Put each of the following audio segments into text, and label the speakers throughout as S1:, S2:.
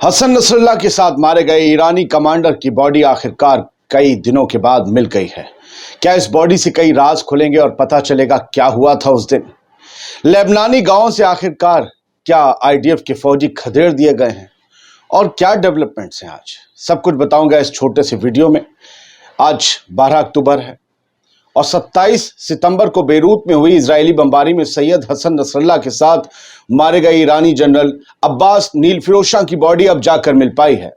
S1: Hassan Nasrallah के साथ मारे गए ईरानी कमांडर की बॉडी आखिरकार कई दिनों के बाद मिल गई है। क्या इस बॉडी से कई राज खुलेंगे और पता चलेगा क्या हुआ था उस दिन? लेबनानी गांवों से आखिरकार क्या आईडीएफ के फौजी खदेड़ दिए गए हैं और क्या डेवलपमेंट्स हैं आज? सब कुछ बताऊंगा इस छोटे से वीडियो में। आज 12 अक्टूबर है और 27 सितंबर को बेरूत में हुई इजरायली बमबारी में सैयद हसन नसरल्लाह के साथ मारे गए ईरानी जनरल अब्बास नील फिरोजशाह की बॉडी अब जाकर मिल पाई है।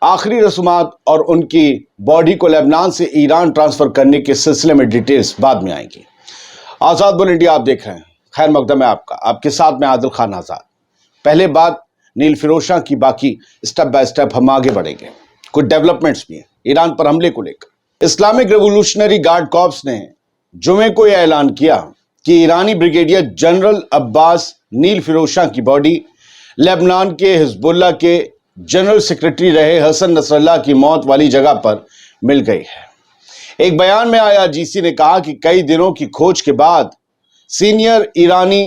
S1: आखिरी रसूमात और उनकी बॉडी को लेबनान से ईरान ट्रांसफर करने के सिलसिले में डिटेल्स बाद में आएंगी। आज़ाद बोल इंडिया आप देख रहे हैं, खैर मकदम है आपका, आपके साथ में आदिल खान आज़ाद। पहले बात नील फिरोजशाह की, बाकी स्टेप बाय स्टेप हम आगे बढ़ेंगे। कुछ डेवलपमेंट्स भी हैं ईरान पर हमले को लेकर। इस्लामिक रेवोल्यूशनरी गार्ड कॉर्प्स ने जुमे को यह ऐलान किया कि ईरानी ब्रिगेडियर जनरल अब्बास नील फिरोजशाह की बॉडी लेबनान के हिजबुल्लाह के जनरल सेक्रेटरी रहे हसन नसरल्लाह की मौत वाली जगह पर मिल गई है। एक बयान में आईआरजीसी ने कहा कि कई दिनों की खोज के बाद सीनियर ईरानी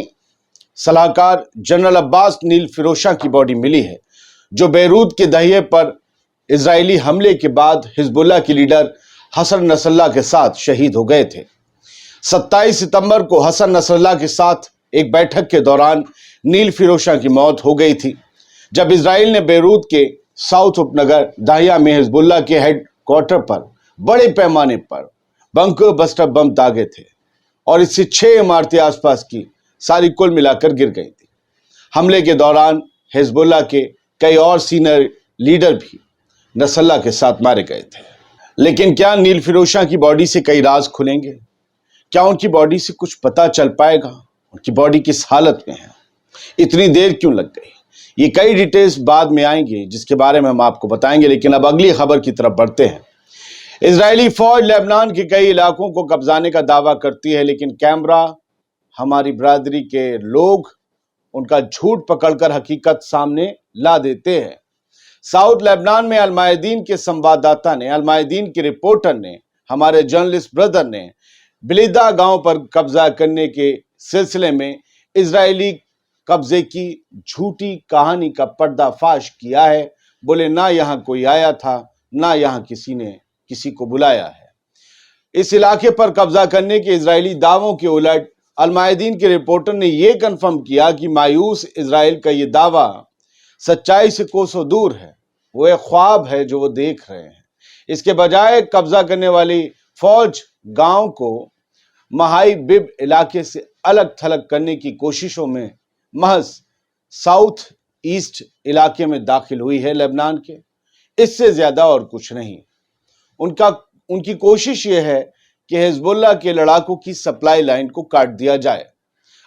S1: सलाहकार जनरल अब्बास नील फिरोजशाह की बॉडी मिली है, जो बेरूत के दहिए पर इजरायली हमले के बाद हिजबुल्लाह के लीडर हसन नसरल्लाह के साथ शहीद हो गए थे। 27 सितंबर को हसन नसरल्लाह के साथ एक बैठक के दौरान नील फिरोजशाह की मौत हो गई थी, जब इजराइल ने बेरूत के साउथ उपनगर दाहिया में हिजबुल्लाह के हेडक्वार्टर पर बड़े पैमाने पर बंकर बस्टर बम दागे थे और इससे 6 इमारतें आसपास की सारी कुल मिलाकर गिर गई थी। हमले के दौरान हिजबुल्लाह के कई और सीनियर लीडर भी नसरल्लाह के साथ मारे गए थे। लेकिन क्या नील फिरोजशाह की बॉडी से कई राज खुलेंगे? क्या उनकी बॉडी से कुछ पता चल पाएगा? उनकी बॉडी किस हालत में है? इतनी देर क्यों लग गई? ये कई डिटेल्स बाद में आएंगे जिसके बारे में हम आपको बताएंगे। लेकिन अब अगली खबर की तरफ बढ़ते हैं। इजरायली फौज लेबनान के कई इलाकों को कब्जाने का दावा करती है, लेकिन कैमरा हमारी बरादरी के लोग उनका झूठ पकड़कर हकीकत सामने ला देते हैं। साउथ लेबनान में अलमायदीन के संवाददाता ने, अलमायदीन के रिपोर्टर ने, हमारे जर्नलिस्ट ब्रदर ने बिलिदा गांव पर कब्जा करने के सिलसिले में इजरायली कब्जे की झूठी कहानी का पर्दाफाश किया है। बोले ना यहां कोई आया था, ना यहां किसी ने किसी को बुलाया है। इस इलाके पर कब्जा करने के इजरायली दावों के उलट अलमायदीन के रिपोर्टर ने यह कंफर्म किया कि मायूस इजराइल का यह दावा सच्चाई से कोसों दूर है। वो एक ख्वाब है जो वो देख रहे हैं। इसके बजाय कब्जा करने वाली फौज गांव को महाई बिब इलाके से अलग थलग करने की कोशिशों में महज साउथ ईस्ट इलाके में दाखिल हुई है लेबनान के। इससे ज्यादा और कुछ नहीं। उनकी कोशिश ये है कि हिजबुल्लाह के लड़ाकों की सप्लाई लाइन को काट दिया जाए।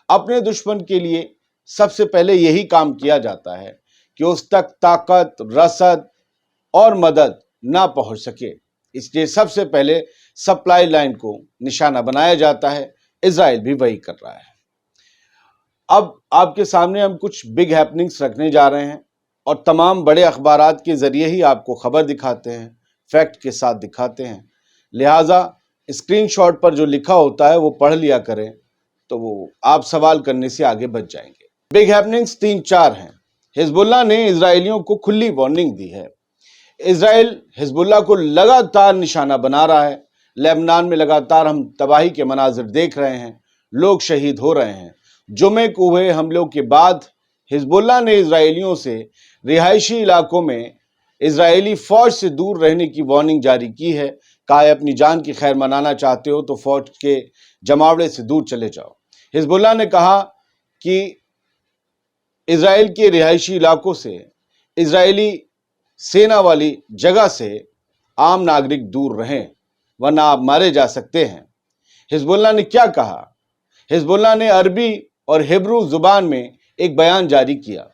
S1: अपने दुश्मन के लिए सबसे पहले यही काम किया जाता है कि उस तक ताकत, रसद और मदद ना पहुंच सके। इसलिए सबसे पहले सप्लाई लाइन को निशाना बनाया जाता है। इजराइल भी वही कर रहा है। अब आपके सामने हम कुछ बिग हैपनिंग्स रखने जा रहे हैं और तमाम बड़े अखबारात के जरिए ही आपको खबर दिखाते हैं, फैक्ट के साथ दिखाते हैं। लिहाजा स्क्रीनशॉट पर जो लिखा होता है वो पढ़ लिया करें, तो वो आप सवाल करने से आगे बच जाएंगे। बिग हैपनिंग्स 3-4 हैं। हिजबुल्लाह ने इजरायलियों को खुली वार्निंग दी है। इजराइल हिजबुल्लाह को लगातार निशाना बना रहा है। लेबनान में लगातार हम तबाही के मनाजिर देख रहे हैं, लोग शहीद हो रहे हैं। जुमे को हुए हमलों के बाद हिजबुल्लाह ने इजरायलियों से रिहायशी इलाकों में इजरायली फौज से दूर रहने की वार्निंग जारी की है। कहा है अपनी जान की खैर मनाना चाहते हो तो फौज के जमावड़े से दूर चले जाओ। हिजबुल्लाह ने कहा कि इजराइल के रिहायशी इलाकों से, इजरायली सेना वाली जगह से आम नागरिक दूर रहें, वरना आप मारे जा सकते हैं। हिजबुल्लाह ने क्या कहा? हिजबुल्लाह ने अरबी और हिब्रू जुबान में एक बयान जारी किया।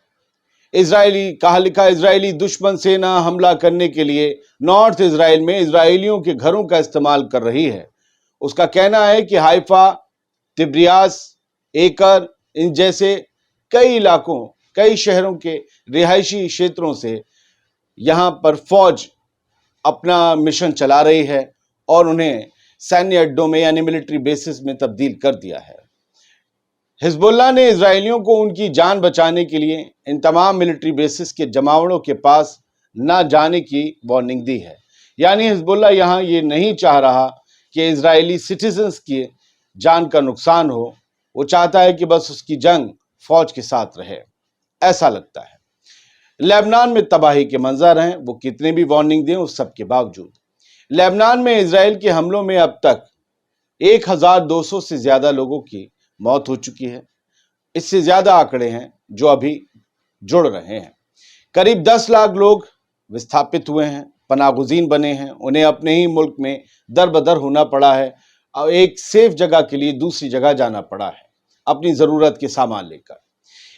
S1: इजरायली दुश्मन सेना हमला करने के लिए नॉर्थ इजराइल में इजरायलियों के घरों का इस्तेमाल कर रही है। उसका कहना है कि हाइफा, तिब्रियास, एकर, इन जैसे कई इलाकों, कई शहरों के रिहायशी क्षेत्रों से यहां पर फौज अपना मिशन चला रही है और उन्हें सैन्य अड्डों में यानी मिलिट्री बेसिस में तब्दील कर दिया है। हिजबुल्लाह ने इजरायलियों को उनकी जान बचाने के लिए इन तमाम मिलिट्री बेसिस के जमावड़ों के पास न जाने की वार्निंग दी है। यानी हिजबुल्लाह यहाँ ये नहीं चाह रहा कि इजरायली सिटीजन्स की जान का नुकसान हो, वो चाहता है कि बस उसकी जंग फौज के साथ रहे, ऐसा लगता है। लेबनान में तबाही के मंजर हैं, वो कितने भी वार्निंग दें उस सब के बावजूद। लेबनान में इजराइल के हमलों में अब तक 1200 से ज्यादा लोगों की मौत हो चुकी है। इससे ज्यादा आंकड़े हैं जो अभी जुड़ रहे हैं। करीब 10 लाख लोग विस्थापित हुए हैं, पनागुज़ीन बने हैं, उन्हें अपने ही मुल्क में दर बदर होना पड़ा है और एक सेफ जगह के लिए दूसरी जगह जाना पड़ा है अपनी जरूरत के सामान लेकर।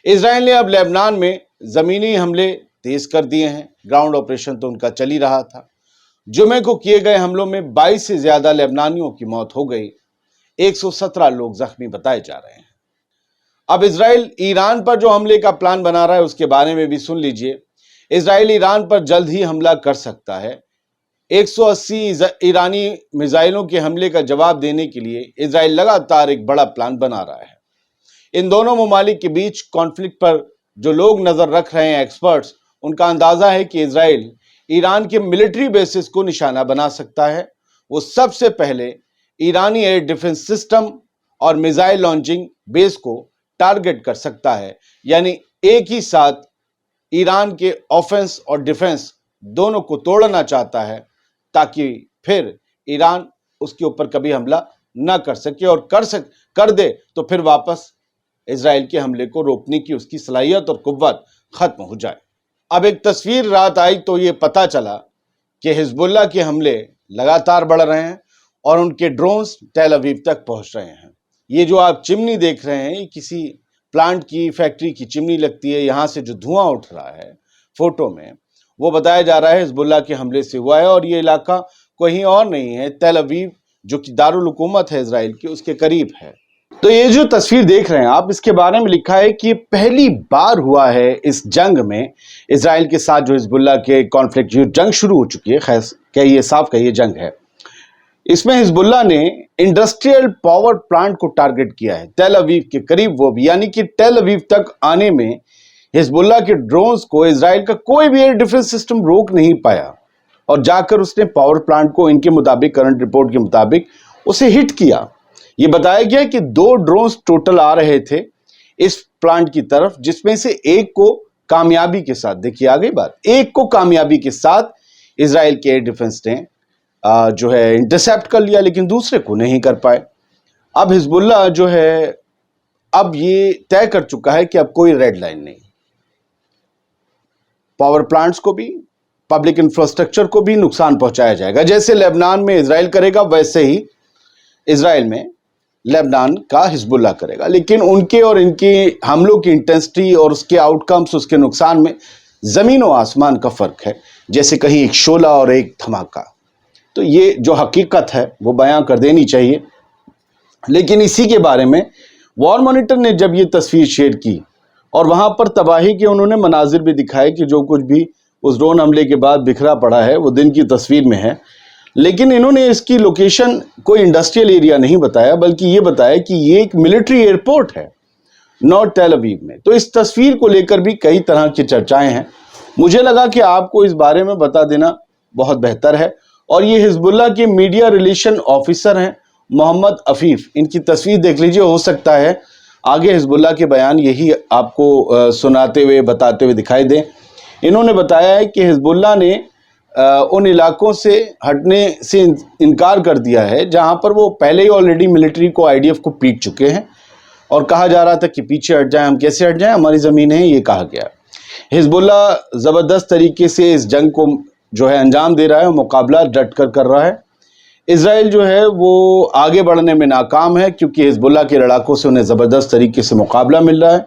S1: इजराइल ने अब लेबनान में जमीनी हमले तेज कर दिए हैं। ग्राउंड ऑपरेशन तो उनका चल ही रहा था। जुमे को किए गए हमलों में 22 से ज्यादा लेबनानियों की मौत हो गई, 117 लोग जख्मी बताए जा रहे हैं। अब इजराइल ईरान पर जो हमले का प्लान बना रहा है उसके बारे में भी सुन लीजिए। इजराइल ईरान पर जल्द ही हमला कर सकता है। 180 ईरानी मिसाइलों के हमले का जवाब देने के लिए इजराइल लगातार एक बड़ा प्लान बना रहा है। इन दोनों ममालिक के बीच कॉन्फ्लिक्ट पर जो लोग नजर रख रहे हैं, एक्सपर्ट्स, उनका अंदाजा है कि इजराइल ईरान के मिलिट्री बेसिस को निशाना बना सकता है। वो सबसे पहले ईरानी एयर डिफेंस सिस्टम और मिसाइल लॉन्चिंग बेस को टारगेट कर सकता है। यानी एक ही साथ ईरान के ऑफेंस और डिफेंस दोनों को तोड़ना चाहता है, ताकि फिर ईरान उसके ऊपर कभी हमला न कर सके, और कर दे तो फिर वापस इजराइल के हमले को रोकने की उसकी सलाहियत और कुव्वत खत्म हो जाए। अब एक तस्वीर रात आई तो ये पता चला कि हिजबुल्लाह के हमले लगातार बढ़ रहे हैं और उनके ड्रोन्स टेल अवीव तक पहुंच रहे हैं। ये जो आप चिमनी देख रहे हैं, ये किसी प्लांट की, फैक्ट्री की चिमनी लगती है। यहाँ से जो धुआं उठ रहा है फोटो में, वो बताया जा रहा है हिजबुल्लाह के हमले से हुआ है, और ये इलाका कहीं और नहीं है, टेल अवीव जो कि दारुल हुकूमत है इजराइल की, उसके करीब है। तो ये जो तस्वीर देख रहे हैं आप, इसके बारे में लिखा है कि पहली बार हुआ है इस जंग में इजराइल के साथ जो हिजबुल्लाह के कॉन्फ्लिक्ट, जो जंग शुरू हो चुकी है, खैर कहिए, साफ कहिए जंग है। इसमें हिजबुल्लाह ने इंडस्ट्रियल पावर प्लांट को टारगेट किया है, टेल अवीव के करीब वो भी। यानी कि टेल अवीव तक आने में हिजबुल्लाह के ड्रोन्स को इजराइल का कोई भी एयर डिफेंस सिस्टम रोक नहीं पाया, और जाकर उसने पावर प्लांट को, इनके मुताबिक, करंट रिपोर्ट के मुताबिक, उसे हिट किया। ये बताया गया कि 2 ड्रोन्स टोटल आ रहे थे इस प्लांट की तरफ, जिसमें से एक को कामयाबी के साथ, देखिए आ गई बात, एक को कामयाबी के साथ इजराइल के एयर डिफेंस ने जो है इंटरसेप्ट कर लिया, लेकिन दूसरे को नहीं कर पाए। अब हिजबुल्लाह जो है अब ये तय कर चुका है कि अब कोई रेड लाइन नहीं, पावर प्लांट्स को भी, पब्लिक इंफ्रास्ट्रक्चर को भी नुकसान पहुंचाया जाएगा। जैसे लेबनान में इजराइल करेगा, वैसे ही इजराइल में लेबनान का हिजबुल्लाह करेगा। लेकिन उनके और इनके हमलों की इंटेंसिटी और उसके आउटकम्स, उसके नुकसान में जमीन और आसमान का फर्क है, जैसे कहीं एक शोला और एक धमाका। तो ये जो हकीकत है वो बयां कर देनी चाहिए। लेकिन इसी के बारे में वॉर मॉनिटर ने जब ये तस्वीर शेयर की, और वहां पर तबाही के उन्होंने मनाजिर भी दिखाए कि जो कुछ भी उस ड्रोन हमले के बाद बिखरा पड़ा है वो दिन की तस्वीर में है। लेकिन इन्होंने इसकी लोकेशन कोई इंडस्ट्रियल एरिया नहीं बताया, बल्कि ये बताया कि ये एक मिलिट्री एयरपोर्ट है, नॉर्थ टेल अवीव में। तो इस तस्वीर को लेकर भी कई तरह की चर्चाएं हैं। मुझे लगा कि आपको इस बारे में बता देना बहुत बेहतर है। और ये हिजबुल्लाह के मीडिया रिलेशन ऑफिसर हैं मोहम्मद अफीफ, इनकी तस्वीर देख लीजिए। हो सकता है आगे हिजबुल्लाह के बयान यही आपको सुनाते हुए, बताते हुए दिखाई दें। इन्होंने बताया है कि हिजबुल्लाह ने उन इलाकों से हटने से इनकार कर दिया है जहां पर वो पहले ही ऑलरेडी मिलिट्री को, आईडीएफ को पीट चुके हैं, और कहा जा रहा था कि पीछे हट जाएं। हम कैसे हट जाएं, हमारी ज़मीन है, ये कहा गया। हिजबुल्लाह ज़बरदस्त तरीके से इस जंग को जो है अंजाम दे रहा है, मुकाबला डट कर रहा है। इजराइल जो है वो आगे बढ़ने में नाकाम है, क्योंकि हिजबुल्लाह के लड़ाकों से उन्हें ज़बरदस्त तरीके से मुकाबला मिल रहा है।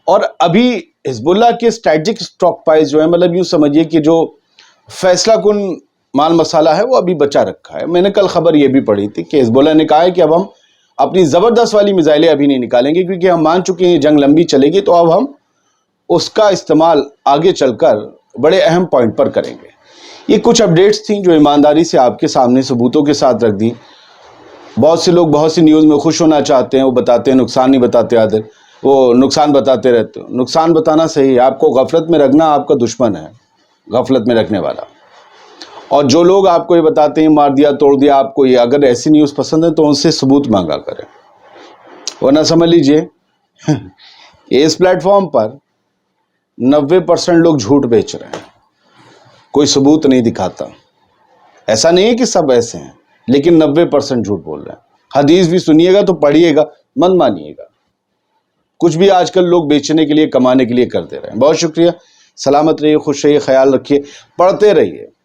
S1: और अभी हिजबुल्लाह के स्ट्रैटेजिक स्टॉक पाइस जो है, मतलब यूँ समझिए कि जो फैसला कुन माल मसाला है, वो अभी बचा रखा है। मैंने कल खबर ये भी पढ़ी थी कि हिजबुल्लाह ने कहा है कि अब हम अपनी ज़बरदस्त वाली मिसाइलें अभी नहीं निकालेंगे, क्योंकि हम मान चुके हैं जंग लंबी चलेगी, तो अब हम उसका इस्तेमाल आगे चलकर बड़े अहम पॉइंट पर करेंगे। ये कुछ अपडेट्स थी जो ईमानदारी से आपके सामने सबूतों के साथ रख दी। بہت سے لوگ بہت سی نیوز میں خوش ہونا چاہتے ہیں، وہ بتاتے ہیں، نقصان نہیں بتاتے آتے، وہ نقصان بتاتے رہتے ہیں۔ نقصان بتانا صحیح ہے، آپ کو غفلت میں رکھنا آپ کا دشمن ہے، غفلت میں رکھنے والا۔ اور جو لوگ آپ کو یہ بتاتے ہیں مار دیا توڑ دیا، آپ کو یہ اگر ایسی نیوز پسند ہے تو ان سے ثبوت مانگا کریں، ورنہ سمجھ لیجئے اس پلیٹ فارم پر 90% لوگ جھوٹ بیچ رہے ہیں، کوئی ثبوت نہیں دکھاتا۔ ایسا نہیں ہے کہ سب ایسے ہیں، لیکن 90% جھوٹ بول رہے ہیں۔ حدیث بھی سنیے گا تو پڑھیے گا، من مانیے گا۔ کچھ بھی آج کل لوگ بیچنے کے لیے کمانے کے لیے کر دے رہے ہیں۔ بہت شکریہ، سلامت رہیے، خوش رہیے، خیال رکھیے، پڑھتے رہیے۔